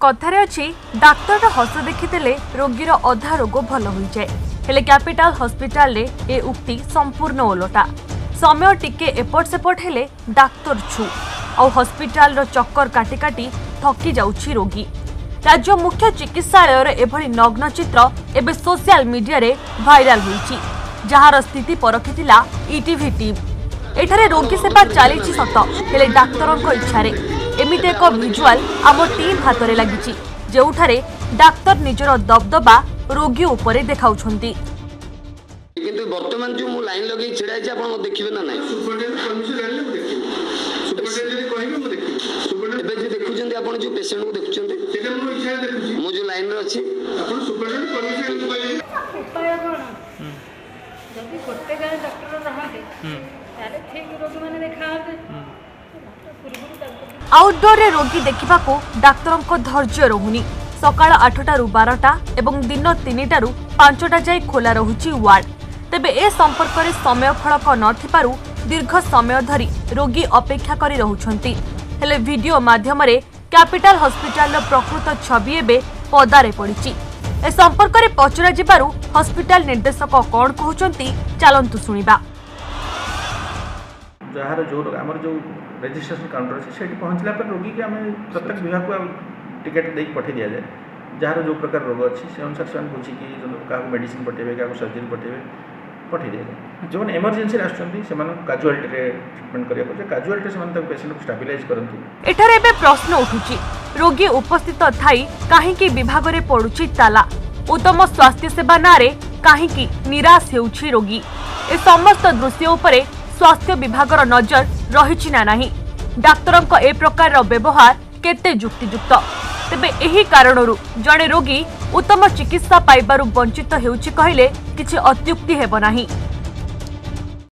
कथारे अच्छी डाक्तर हस देखीदेले रोगीर अधा रोग भल हो जाए हेले कैपिटल हॉस्पिटल रे ए उक्ति संपूर्ण ओलटा। समय टिके एपट सेपट हेले डाक्तर छु आ हॉस्पिटल रो चक्कर काटी काटी थकी जाउछि रोगी। राज्य मुख्य चिकित्सालय रे एभली नग्न चित्र एबे सोशल मीडिया रे वायरल होईछि, जहार स्थिति परखिथिला ईटीवी टीम। एठारे रोगी सेवा चली सत हेले डाक्तरक इच्छा एमिति एक विजुआल आम टीम हाथ में लगी जोठारे डाक्तर निजर दबदबा रोगी उपरे देखाउछंती। किंतु वर्तमान जो मु लाइन लगे छिड़ा है आपण देखिबे ना नाही सुपरडेंट परमिशन लाइन में देखिबे सुपरडेंट जदी कहिबे म देखिबे सुपरडेंट एबे जे देखुछंती आपण जो पेशेंट को देखुछंती सेटा मो इच्छा देखुछि मु जो लाइन रे अछि आपण सुपरडेंट परमिशन कहिबे उपाय कोन जदी कोटे गाय डॉक्टर रहाते ताले ठीक रोगी माने देखाते आउटडोर रे रोगी देखा डाक्तरों को धैर्य रहुनी। सकाळ 8टारू 12टा एवं दिन 3टारू 5टा जाए खोला रहुची वार्ड। तेबे ए संपर्क में समय फलक नथिपारु दीर्घ समय धरी रोगी अपेक्षा करी रहुछंती। हेले वीडियो माध्यम रे कैपिटल हॉस्पिटल रो प्रकृत छवि एबे पदारे पड़िची। ए संपर्क में पचरा जिबारु हॉस्पिटल निर्देशक कोन कहउचंती चलंतु सुनिबा। जहाँ जो आम जो रजिस्ट्रेशन काउंटर अच्छे से पहुँचला पर रोगी के आम प्रत्येक विभाग को टिकेट दे पठे दि जाए जहाँ जो प्रकार रोग अच्छी से अनुसार से बुझिकी क्या मेडिसिन पठेबे क्या सर्जरी पठे दि जाए। जो इमरजेंसी काजुआलिटी ट्रिटमेंट करा काजुआलिटी से पेशेंट को स्टेबिलाइज करती। एठारे एबे प्रश्न उठुची रोगी उपस्थित थाई काहेकि विभाग रे पड़ुची ताला। उत्तम स्वास्थ्य सेवा नारे काहेकि निराश हेउची रोगी। ए समस्त दृश्य उपरे स्वास्थ्य विभाग नजर रही ना नहीं। डाक्तरों को ए प्रकार व्यवहार केते युक्तियुक्त। तेबे एही कारणरू जड़े रोगी उत्तम चिकित्सा पाइबारु वंचित हेउची कहले किछि अत्युक्ति हेबो नाही।